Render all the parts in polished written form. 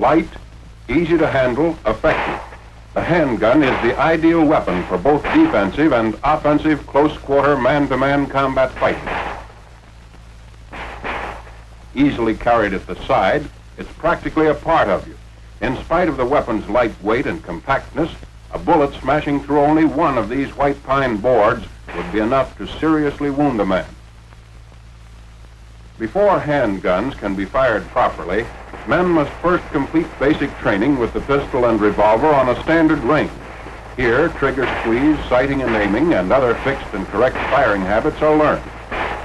light, easy to handle, effective. The handgun is the ideal weapon for both defensive and offensive close-quarter man-to-man combat fighting. Easily carried at the side, it's practically a part of you. In spite of the weapon's light weight and compactness, a bullet smashing through only one of these white pine boards would be enough to seriously wound a man. Before handguns can be fired properly, men must first complete basic training with the pistol and revolver on a standard range. Here, trigger squeeze, sighting and aiming, and other fixed and correct firing habits are learned.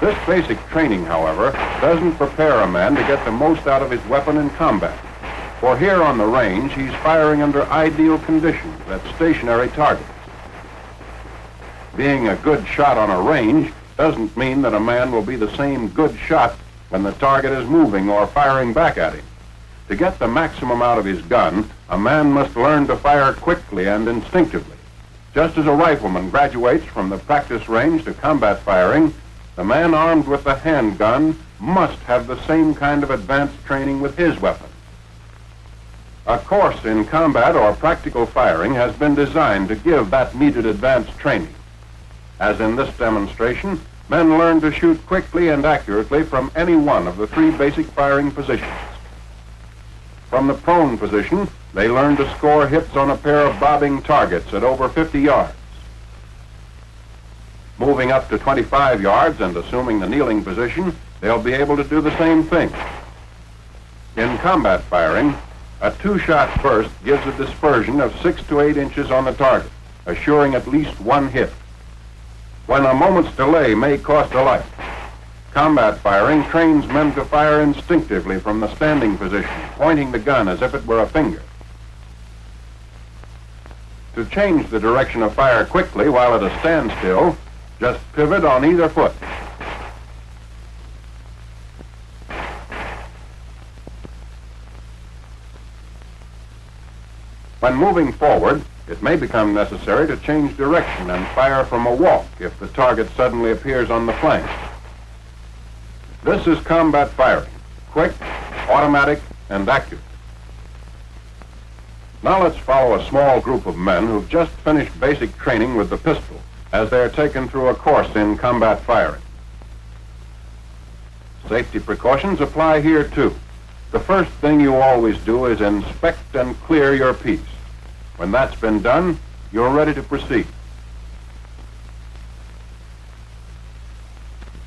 This basic training, however, doesn't prepare a man to get the most out of his weapon in combat. For here on the range, he's firing under ideal conditions at stationary targets. Being a good shot on a range doesn't mean that a man will be the same good shot when the target is moving or firing back at him. To get the maximum out of his gun, a man must learn to fire quickly and instinctively. Just as a rifleman graduates from the practice range to combat firing, the man armed with the handgun must have the same kind of advanced training with his weapon. A course in combat or practical firing has been designed to give that needed advanced training. As in this demonstration, men learn to shoot quickly and accurately from any one of the three basic firing positions. From the prone position, they learn to score hits on a pair of bobbing targets at over 50 yards. Moving up to 25 yards and assuming the kneeling position, they'll be able to do the same thing. In combat firing, a two-shot burst gives a dispersion of 6 to 8 inches on the target, assuring at least one hit. When a moment's delay may cost a life, combat firing trains men to fire instinctively from the standing position, pointing the gun as if it were a finger. To change the direction of fire quickly while at a standstill, just pivot on either foot. When moving forward, it may become necessary to change direction and fire from a walk if the target suddenly appears on the flank. This is combat firing, quick, automatic, and accurate. Now let's follow a small group of men who've just finished basic training with the pistol as they're taken through a course in combat firing. Safety precautions apply here too. The first thing you always do is inspect and clear your piece. When that's been done, you're ready to proceed.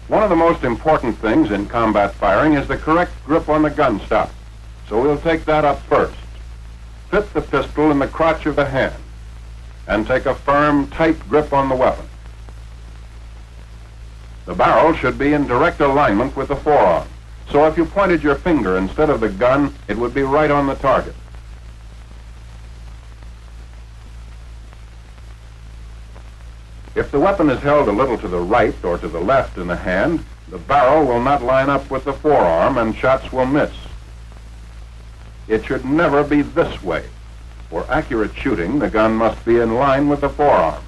One of the most important things in combat firing is the correct grip on the gun stock. So we'll take that up first. Fit the pistol in the crotch of the hand and take a firm, tight grip on the weapon. The barrel should be in direct alignment with the forearm. So if you pointed your finger instead of the gun, it would be right on the target. If the weapon is held a little to the right or to the left in the hand, the barrel will not line up with the forearm and shots will miss. It should never be this way. For accurate shooting, the gun must be in line with the forearm.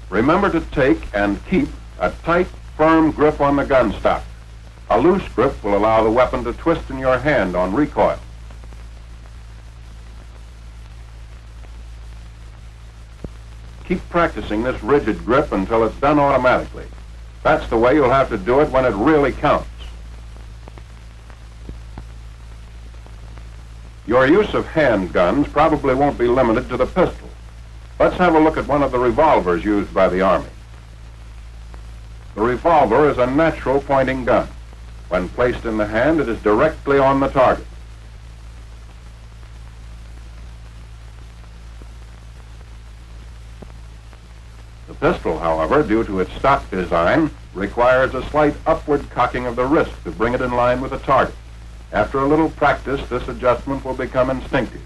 Remember to take and keep a tight, firm grip on the gun stock. A loose grip will allow the weapon to twist in your hand on recoil. Keep practicing this rigid grip until it's done automatically. That's the way you'll have to do it when it really counts. Your use of handguns probably won't be limited to the pistol. Let's have a look at one of the revolvers used by the Army. The revolver is a natural pointing gun. When placed in the hand, it is directly on the target. The pistol, however, due to its stock design, requires a slight upward cocking of the wrist to bring it in line with the target. After a little practice, this adjustment will become instinctive.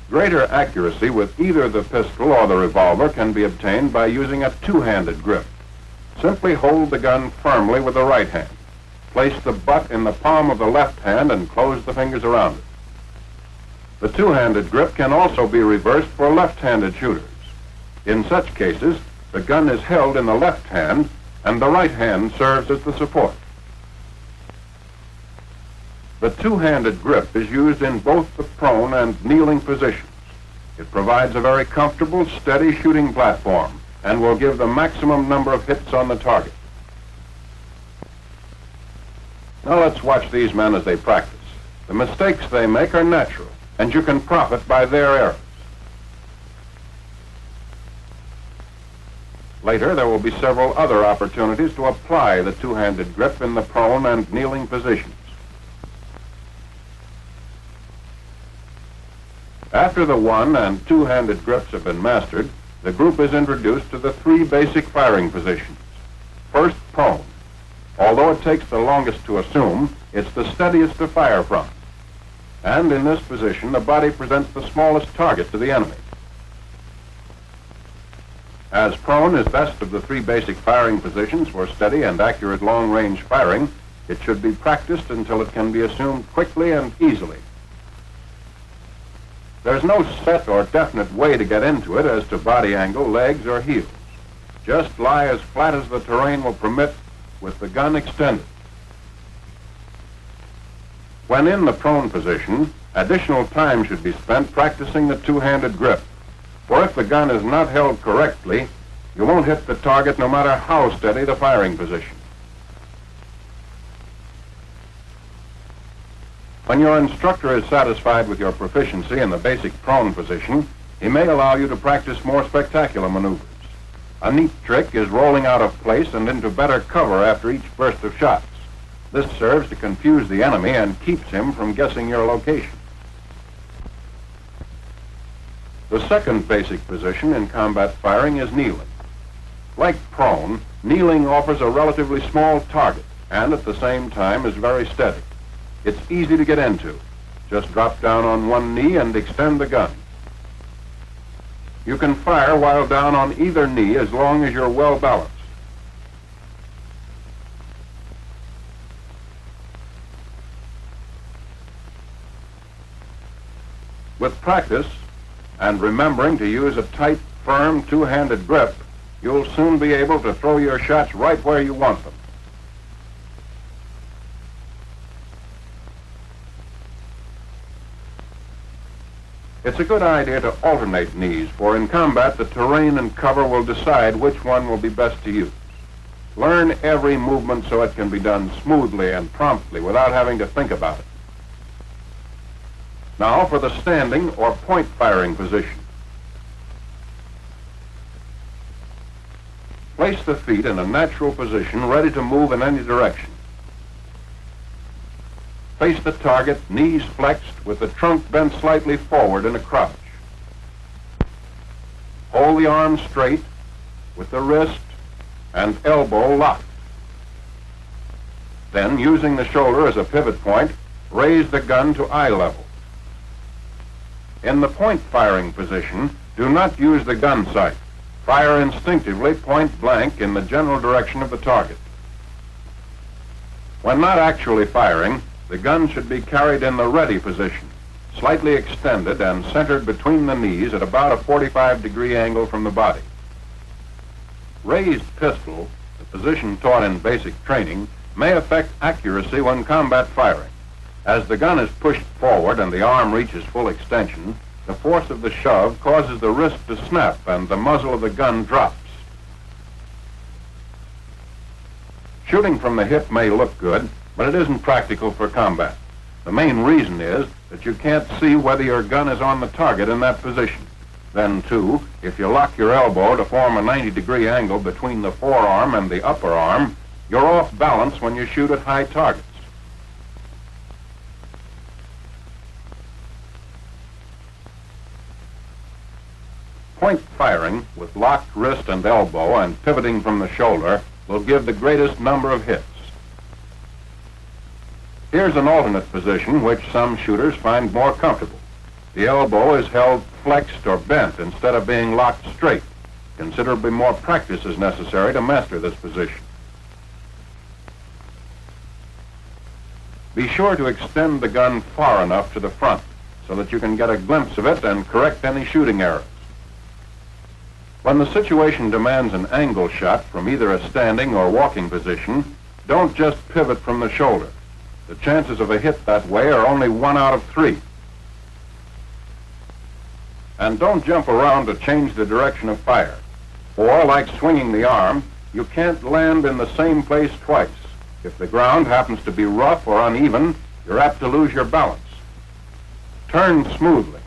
Greater accuracy with either the pistol or the revolver can be obtained by using a two-handed grip. Simply hold the gun firmly with the right hand. Place the butt in the palm of the left hand and close the fingers around it. The two-handed grip can also be reversed for left-handed shooters. In such cases, the gun is held in the left hand and the right hand serves as the support. The two-handed grip is used in both the prone and kneeling positions. It provides a very comfortable, steady shooting platform and will give the maximum number of hits on the target. Now let's watch these men as they practice. The mistakes they make are natural, and you can profit by their errors. Later, there will be several other opportunities to apply the two-handed grip in the prone and kneeling positions. After the one- and two-handed grips have been mastered, the group is introduced to the three basic firing positions. First, prone. Although it takes the longest to assume, it's the steadiest to fire from. And in this position, the body presents the smallest target to the enemy. As prone is best of the three basic firing positions for steady and accurate long-range firing, it should be practiced until it can be assumed quickly and easily. There's no set or definite way to get into it as to body angle, legs, or heels. Just lie as flat as the terrain will permit with the gun extended. When in the prone position, additional time should be spent practicing the two-handed grip. For if the gun is not held correctly, you won't hit the target no matter how steady the firing position. When your instructor is satisfied with your proficiency in the basic prone position, he may allow you to practice more spectacular maneuvers. A neat trick is rolling out of place and into better cover after each burst of shots. This serves to confuse the enemy and keeps him from guessing your location. The second basic position in combat firing is kneeling. Like prone, kneeling offers a relatively small target and at the same time is very steady. It's easy to get into. Just drop down on one knee and extend the gun. You can fire while down on either knee as long as you're well balanced. With practice, and remembering to use a tight, firm, two-handed grip, you'll soon be able to throw your shots right where you want them. It's a good idea to alternate knees, for in combat, the terrain and cover will decide which one will be best to use. Learn every movement so it can be done smoothly and promptly without having to think about it. Now for the standing or point firing position. Place the feet in a natural position, ready to move in any direction. Face the target, knees flexed, with the trunk bent slightly forward in a crouch. Hold the arm straight, with the wrist and elbow locked. Then, using the shoulder as a pivot point, raise the gun to eye level. In the point firing position, do not use the gun sight. Fire instinctively, point blank, in the general direction of the target. When not actually firing, the gun should be carried in the ready position, slightly extended and centered between the knees at about a 45-degree angle from the body. Raised pistol, the position taught in basic training, may affect accuracy when combat firing. As the gun is pushed forward and the arm reaches full extension, the force of the shove causes the wrist to snap and the muzzle of the gun drops. Shooting from the hip may look good, but it isn't practical for combat. The main reason is that you can't see whether your gun is on the target in that position. Then, too, if you lock your elbow to form a 90-degree angle between the forearm and the upper arm, you're off balance when you shoot at high targets. Point firing with locked wrist and elbow and pivoting from the shoulder will give the greatest number of hits. Here's an alternate position which some shooters find more comfortable. The elbow is held flexed or bent instead of being locked straight. Considerably more practice is necessary to master this position. Be sure to extend the gun far enough to the front so that you can get a glimpse of it and correct any shooting errors. When the situation demands an angle shot from either a standing or walking position, don't just pivot from the shoulder. The chances of a hit that way are only 1 out of 3. And don't jump around to change the direction of fire. Or, like swinging the arm, you can't land in the same place twice. If the ground happens to be rough or uneven, you're apt to lose your balance. Turn smoothly.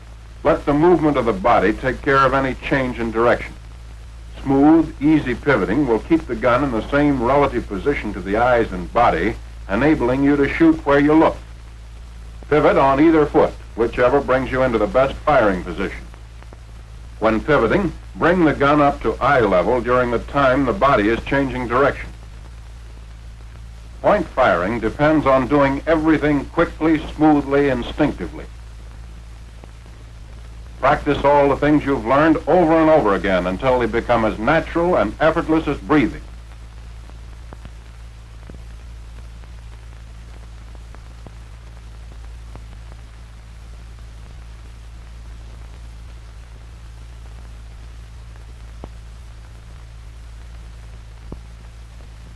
Let the movement of the body take care of any change in direction. Smooth, easy pivoting will keep the gun in the same relative position to the eyes and body, enabling you to shoot where you look. Pivot on either foot, whichever brings you into the best firing position. When pivoting, bring the gun up to eye level during the time the body is changing direction. Point firing depends on doing everything quickly, smoothly, instinctively. Practice all the things you've learned over and over again until they become as natural and effortless as breathing.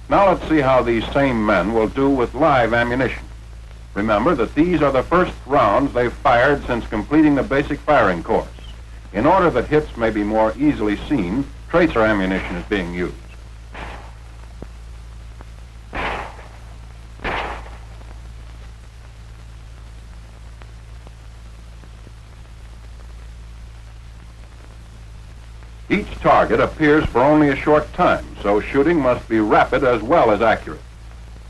Now let's see how these same men will do with live ammunition. Remember that these are the first rounds they've fired since completing the basic firing course. In order that hits may be more easily seen, tracer ammunition is being used. Each target appears for only a short time, so shooting must be rapid as well as accurate.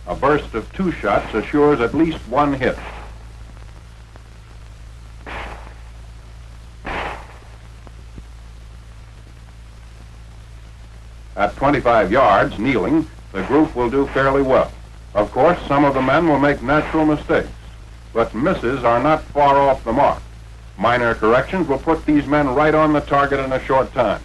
A burst of 2 shots assures at least 1 hit. At 25 yards, kneeling, the group will do fairly well. Of course, some of the men will make natural mistakes, but misses are not far off the mark. Minor corrections will put these men right on the target in a short time.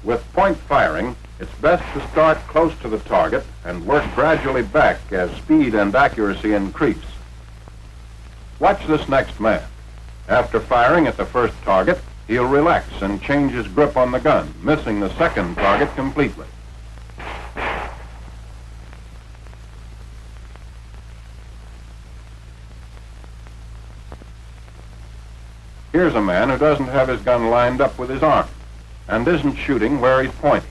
With point firing, it's best to start close to the target and work gradually back as speed and accuracy increase. Watch this next man. After firing at the first target, he'll relax and change his grip on the gun, missing the second target completely. Here's a man who doesn't have his gun lined up with his arm and isn't shooting where he's pointing.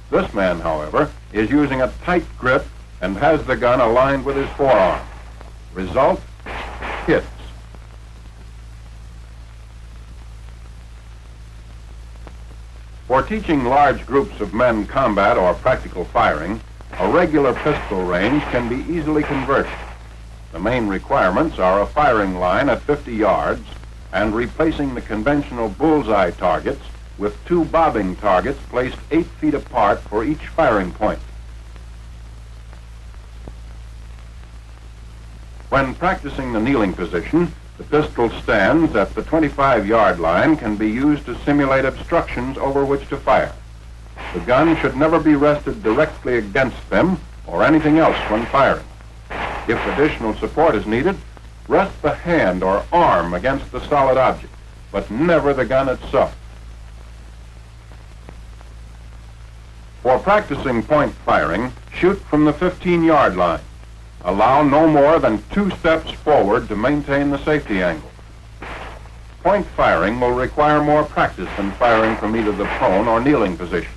This man, however, is using a tight grip and has the gun aligned with his forearm. Result, hits. For teaching large groups of men combat or practical firing, a regular pistol range can be easily converted. The main requirements are a firing line at 50 yards and replacing the conventional bullseye targets with 2 bobbing targets placed 8 feet apart for each firing point. When practicing the kneeling position, the pistol stands at the 25-yard line can be used to simulate obstructions over which to fire. The gun should never be rested directly against them or anything else when firing. If additional support is needed, rest the hand or arm against the solid object, but never the gun itself. For practicing point firing, shoot from the 15-yard line. Allow no more than 2 steps forward to maintain the safety angle. Point firing will require more practice than firing from either the prone or kneeling positions.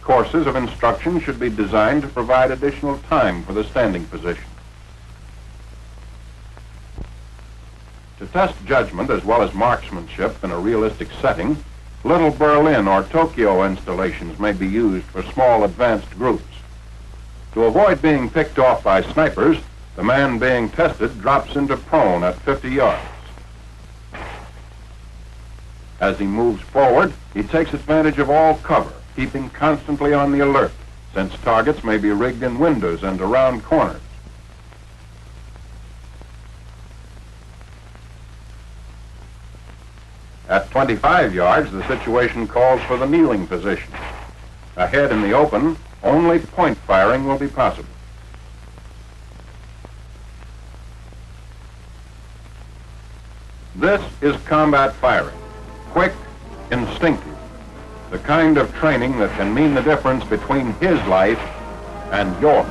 Courses of instruction should be designed to provide additional time for the standing position. To test judgment as well as marksmanship in a realistic setting, little Berlin or Tokyo installations may be used for small advanced groups. To avoid being picked off by snipers, the man being tested drops into prone at 50 yards. As he moves forward, he takes advantage of all cover, keeping constantly on the alert, since targets may be rigged in windows and around corners. At 25 yards, the situation calls for the kneeling position. Ahead in the open, only point firing will be possible. This is combat firing, quick, instinctive, the kind of training that can mean the difference between his life and yours.